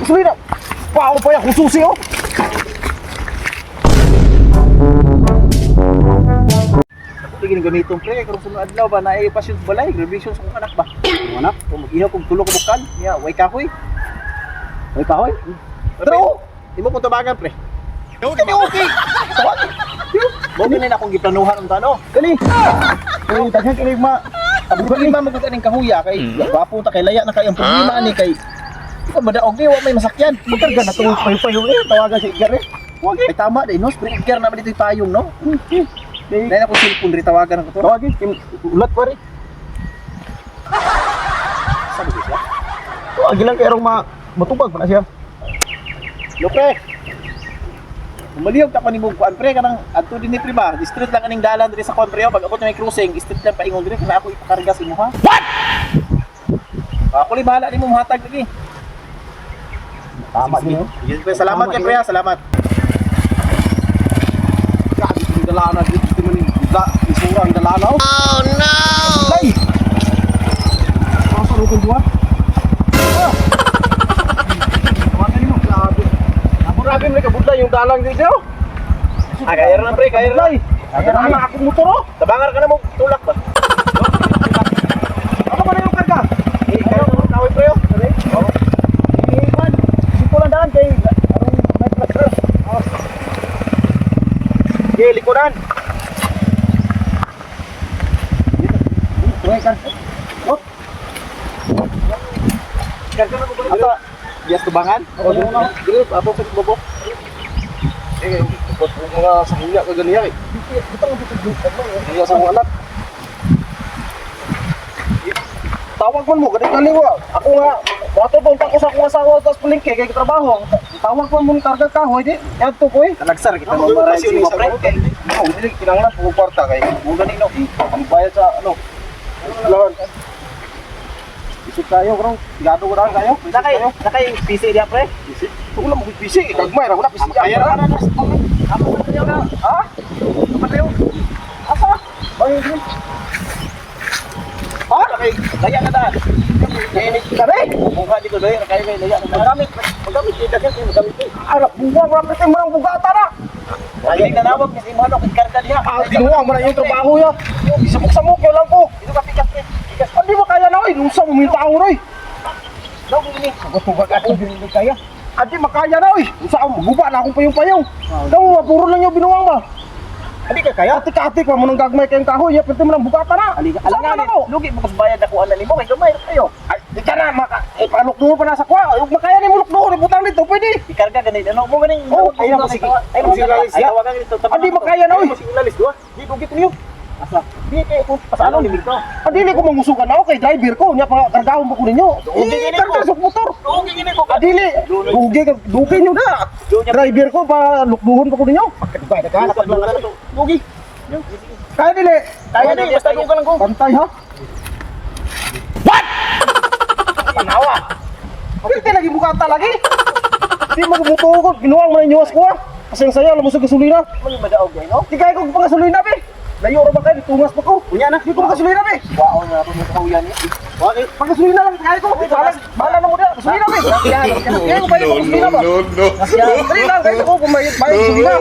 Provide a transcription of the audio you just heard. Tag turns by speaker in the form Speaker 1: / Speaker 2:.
Speaker 1: Gasolina. Wow pa yan kung susi oh. Tingin ganitong pre, kung sunod adlaw ba na ay pasyon balay, graduation sa kong anak ba? Ang anak, kung mag-ihaw kung tulo ko bukal, niya, way kahoy. Way kahoy? Pero, di mo kong tabagan pre. Kani okay. Tawag. Mo gani na akong giplanuhan ang tano. Kani. Kani daghan kini ma. Abuli ma magutan ning kahuya kay gwapo ta kay laya na kay ang problema ani kay ikaw madaog ni wa may masakyan. Magkarga na tong payo ni tawagan si Edgar eh. Wag ay tama dai no, spring Edgar na dito payong no. Dai na ko cellphone ri tawagan ko to. Tawagin ulat pa ri. Sabi siya. Tawag lang kay rong matubag pa na siya. Lope. Umaliog ta ko ni mong kuan pre kanang adto dinhi pre ba? Street lang aning dalan diri sa kuan pre pag ako may crossing, street lang paingon diri kana ako ipakarga sa imo ha. What? Ako li bahala nimo mohatag lagi. Tama din. Salamat kay pre, salamat. Kasi yung dalana dito man isura ang dalana. Oh no. Lay. Pasa ro ko duwa. Grabe mereka budlay yung dalang dito. Kaya na pre, kaya na. Kaya na ako motor oh. Tabangar ka na mo tulak ba? Ano ba na yung karga? Kaya mo kaway pre oh. Oo. Iman, dito lang daan kay anong may cluster. Oh. Okay, likuran. Dito. Kan. Oh. Karga na mo ba? Ata bias tubangan? O dito apa sa bobok? Ikot mga sahuya ka ganiya eh. Kita mo dito mga sa anak. Tawag man mo gani kaliwa. Ako nga wato pong tako sa akong asawa tas palengke kay trabaho. Tawag man mo karga kahoy di. Yadto ko eh. Talagsar kita mo para si mo pre. Oh, dili kinahanglan po kwarta kay mo gani no. Ang bayad sa ano. Lawan. Isip tayo, bro. Sigado ko na kayo. Nakay PC dia, pre. PC? Ito lang mo PC. Gagmay, wala PC. Kaya na. Ako na tayo na. Ha? Apa tayo? Asa? Bayo din. Ha? Laya ka na. Kare? Buka dito dahil. Kaya may laya. Magamit. Magamit. Magamit. Arap, buwang. Wala kasi mo ng bugata na. Ay, nanawag ni si Mano. Ikarga niya. Ginuwang mo na yung trabaho niya. Isabok-samok yun lang po. Ito ka pikas niya. Hindi mo kaya na oy, nusa mo minta ako roy. Daw gini, tugag ako hindi kaya. Adi makaya na oy. Nusa mo guba na akong payong-payong. Daw puro lang yung binuwang ba. Adi ka kaya? Ati-ati ko mo nang gagmay kayong kahoy, pwede mo lang bugata na. Alingan mo. Lugi mo bayad ako ana nimo kay gamay kayo. Ay, di ka na palok duho pa na sa kwa. Ug makaya ni mulok duho butang dito pwede. Ikarga ganit ano mo ganing. Oh, ay mo sige. Ay mo sige. Tawagan dito. Adi makaya na oy. Ilalis duha. Di dugit niyo. Asa? Di kay ko pasano ni Victor. Adili ko mangusugan ako kay driver ko nya pa kargahon mo ko ninyo. Karga sa motor. Dugi gini ko. Adili. Dugi nyo na. Driver ko pa lukduhon pa ko ninyo. Pagkadugay na ka. Dugi. Kaya dili. Kaya dili basta dugan lang ko. Pantay ha. What? Inawa. Pwede lagi bukata lagi. Di magmuto ko ginuwang man inyo ko. Kasi ang saya lamusog gasolina. Mali madaog gay no? Di kaya ko pagasolina be. Layo ra ba kayo? Tungas pa ko. Unya na. Dito magasolina be. Wow na ito mo kauyan niya. Wala. Pagasolina lang kaya ko. Bala na mo dia. Gasolina be. Kaya ko bayad gasolina ba? No. Dali lang kayo ko kumayad bayad gasolina.